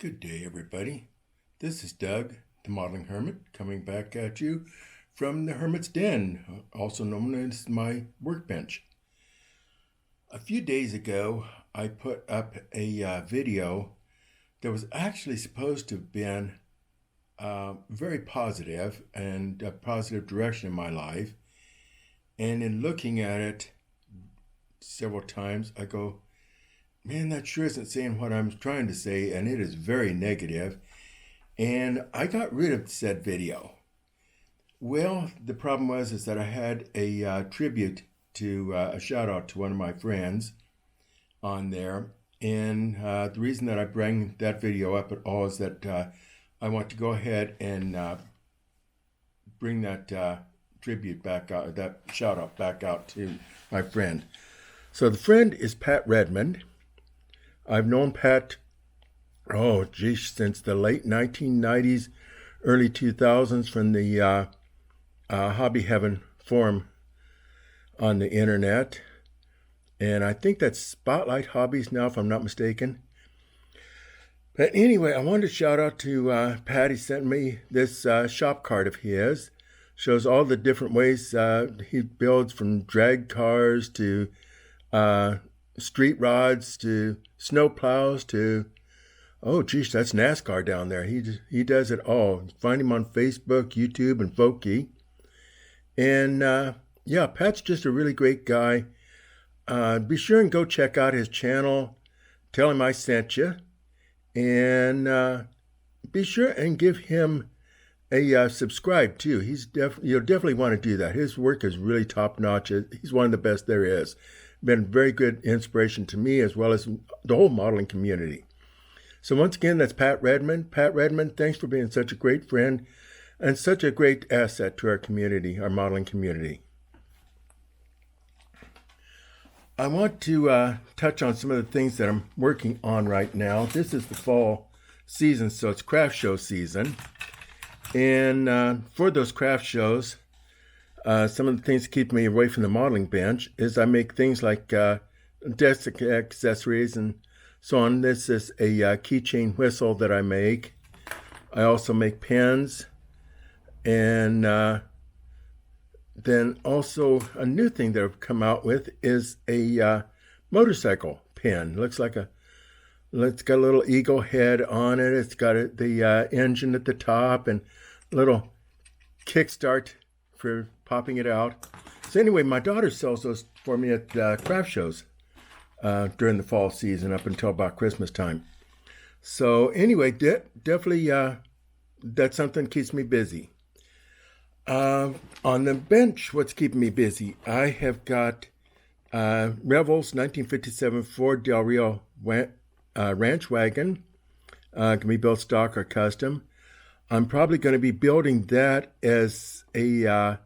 Good day, everybody. This is Doug, the Modeling Hermit, coming back at you from the Hermit's Den, also known as my workbench. A few days ago, I put up a video that was actually supposed to have been very positive and a positive direction in my life. And in looking at it several times, I go, man, that sure isn't saying what I'm trying to say, and it is very negative. And I got rid of said video. Well, the problem was that I had a tribute to a shout out to one of my friends on there. And the reason that I bring that video up at all is that I want to go ahead and bring that tribute back out, that shout out back out to my friend. So the friend is Pat Redmond. I've known Pat, since the late 1990s, early 2000s from the Hobby Heaven forum on the internet. And I think that's Spotlight Hobbies now, if I'm not mistaken. But anyway, I wanted to shout out to Pat. He sent me this shop card of his. Shows all the different ways he builds, from drag cars to street rods to snow plows to, that's NASCAR down there. He does it all. Find him on Facebook, YouTube, and Vokey. And Pat's just a really great guy. Be sure and go check out his channel. Tell him I sent you. And be sure and give him a subscribe too. You'll definitely want to do that. His work is really top notch. He's one of the best there is. Been very good inspiration to me as well as the whole modeling community. So once again, that's Pat Redmond. Pat Redmond, thanks for being such a great friend and such a great asset to our community, our modeling community. I want to touch on some of the things that I'm working on right now. This is the fall season, so it's craft show season. And for those craft shows, some of the things that keep me away from the modeling bench is I make things like desk accessories and so on. This is a keychain whistle that I make. I also make pens. And then also a new thing that I've come out with is a motorcycle pen. It's got a little eagle head on it. It's got the engine at the top and a little kickstart for popping it out. So anyway, my daughter sells those for me at craft shows during the fall season up until about Christmas time. So anyway, definitely that's something that keeps me busy. On the bench, what's keeping me busy? I have got Revels 1957 Ford Del Rio ranch wagon. Can be built stock or custom. I'm probably going to be building that as as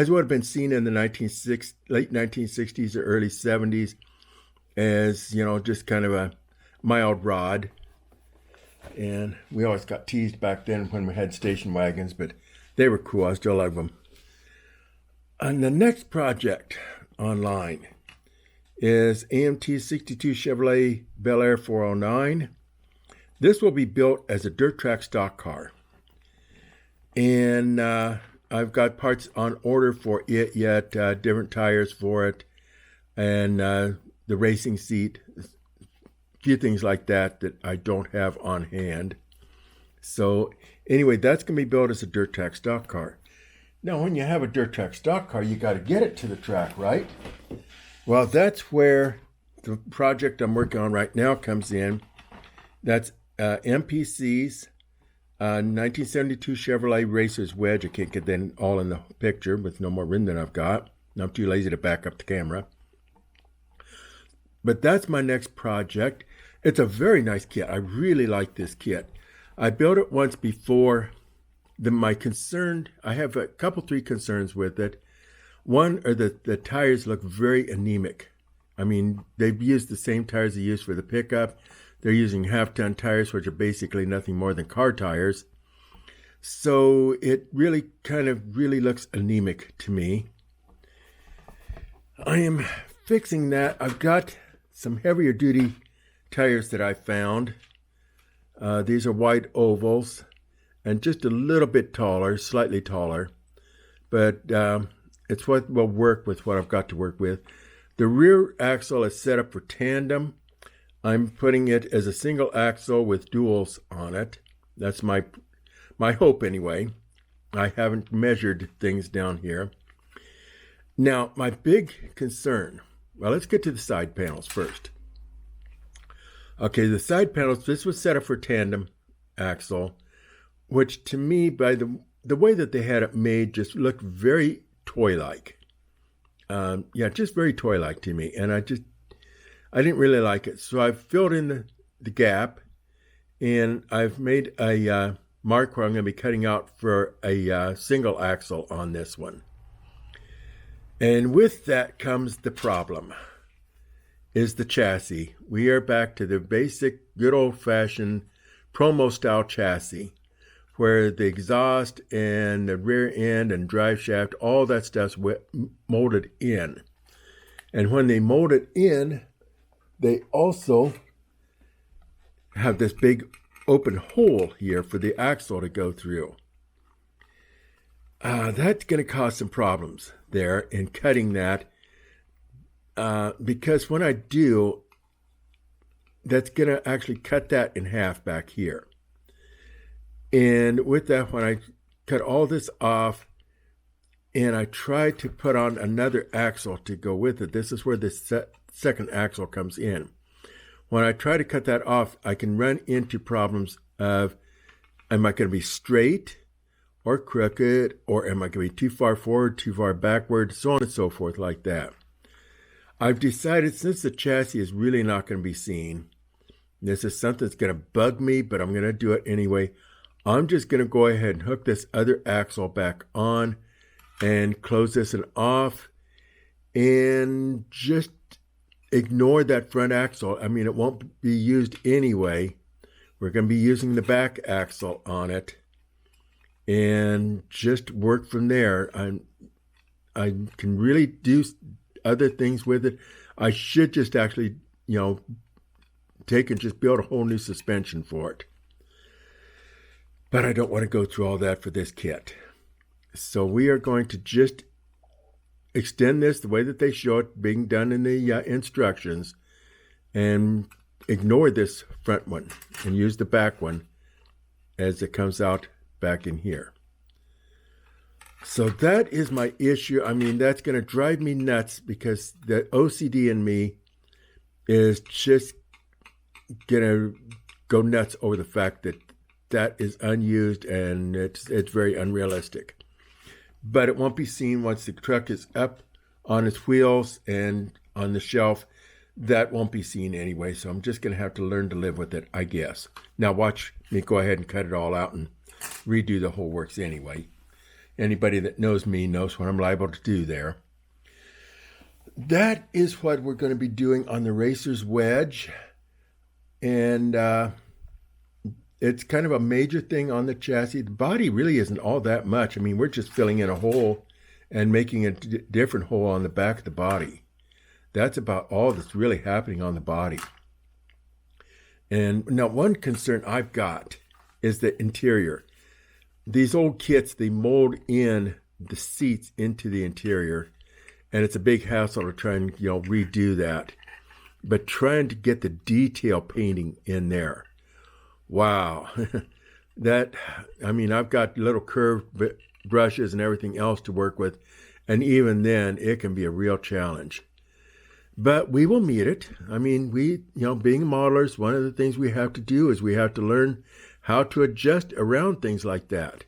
would have been seen in the late 1960s or early 70s, as, just kind of a mild rod. And we always got teased back then when we had station wagons, but they were cool. I still love them. And the next project online is AMT 62 Chevrolet Bel Air 409. This will be built as a dirt track stock car. And I've got parts on order for it yet, different tires for it, and the racing seat, a few things like that I don't have on hand. So anyway, that's going to be built as a dirt track stock car. Now, when you have a dirt track stock car, you got to get it to the track, right? Well, that's where the project I'm working on right now comes in. That's MPC's 1972 Chevrolet Racers wedge. I can't get that all in the picture with no more room than I've got. I'm too lazy to back up the camera. But that's my next project. It's a very nice kit. I really like this kit. I built it once before. I have a couple, three concerns with it. One are the tires look very anemic. I mean, they've used the same tires they use for the pickup. They're using half-ton tires, which are basically nothing more than car tires. So it really looks anemic to me. I am fixing that. I've got some heavier duty tires that I found These are white ovals and just a little bit taller, slightly taller. But it's what will work with what I've got to work with. The rear axle is set up for tandem. I'm putting it as a single axle with duals on it. That's my hope anyway. I haven't measured things down here. Now, my big concern, well, let's get to the side panels first. Okay, the side panels, this was set up for tandem axle, which to me, by the way that they had it made, just looked very toy-like. Just very toy-like to me. And I didn't really like it. So I've filled in the gap, and I've made a mark where I'm going to be cutting out for a single axle on this one. And with that comes the problem, is the chassis. We are back to the basic, good old-fashioned promo-style chassis, where the exhaust and the rear end and drive shaft, all that stuff's molded in. And when they mold it in, they also have this big open hole here for the axle to go through. That's going to cause some problems there in cutting that, because when I do, that's going to actually cut that in half back here. And with that, when I cut all this off and I try to put on another axle to go with it, this is where the second axle comes in. When I try to cut that off, I can run into problems of, am I going to be straight or crooked, or am I going to be too far forward, too far backward, so on and so forth like that. I've decided, since the chassis is really not going to be seen, this is something that's going to bug me, but I'm going to do it anyway. I'm just going to go ahead and hook this other axle back on and close this one off and just ignore that front axle. I mean, it won't be used anyway. We're going to be using the back axle on it and just work from there. I can really do other things with it. I should just actually, take and just build a whole new suspension for it. But I don't want to go through all that for this kit. So we are going to just extend this the way that they show it being done in the instructions, and ignore this front one and use the back one as it comes out back in here. So that is my issue. I mean, that's going to drive me nuts, because the OCD in me is just going to go nuts over the fact that that is unused and it's very unrealistic. But it won't be seen once the truck is up on its wheels and on the shelf. That won't be seen anyway, so I'm just going to have to learn to live with it, I guess. Now watch me go ahead and cut it all out and redo the whole works anyway. Anybody that knows me knows what I'm liable to do there. That is what we're going to be doing on the Racer's wedge. And it's kind of a major thing on the chassis. The body really isn't all that much. I mean, we're just filling in a hole and making a different hole on the back of the body. That's about all that's really happening on the body. And now one concern I've got is the interior. These old kits, they mold in the seats into the interior, and it's a big hassle to try and redo that. But trying to get the detail painting in there, wow, I've got little curved brushes and everything else to work with, and even then, it can be a real challenge. But we will meet it. I mean, being modelers, one of the things we have to do is we have to learn how to adjust around things like that.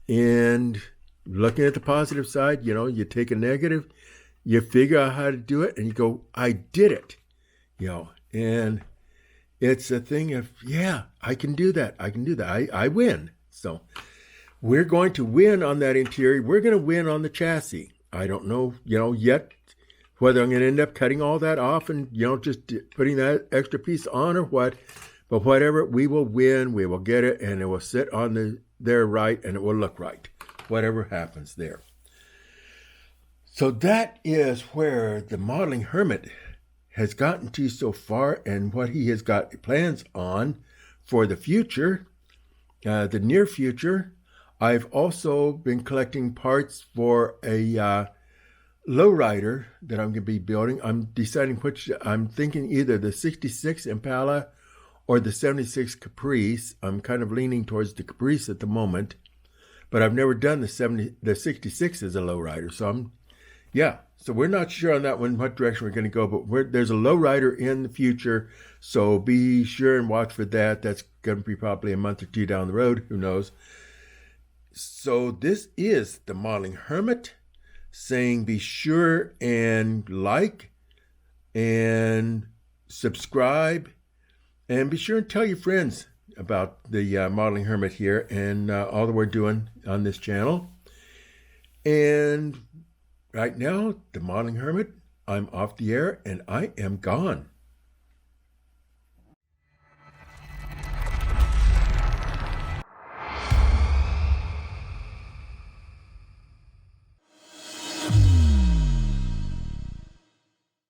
And looking at the positive side, you take a negative, you figure out how to do it, and you go, I did it, and it's a thing of, I can do that. I win. So we're going to win on that interior. We're going to win on the chassis. I don't know, yet whether I'm going to end up cutting all that off and, just putting that extra piece on or what. But whatever, we will win. We will get it, and it will sit on there right, and it will look right, whatever happens there. So that is where the modeling hermit has gotten to so far, and what he has got plans on for the future, the near future, I've also been collecting parts for a lowrider that I'm going to be building. I'm deciding which. I'm thinking either the 66 Impala or the 76 Caprice. I'm kind of leaning towards the Caprice at the moment, but I've never done the 66 as a lowrider. So so we're not sure on that one what direction we're going to go, but there's a lowrider in the future, so be sure and watch for that. That's going to be probably a month or two down the road. Who knows? So this is the Modeling Hermit saying be sure and like and subscribe, and be sure and tell your friends about the Modeling Hermit here and all that we're doing on this channel. And right now, the Modeling Hermit, I'm off the air and I am gone.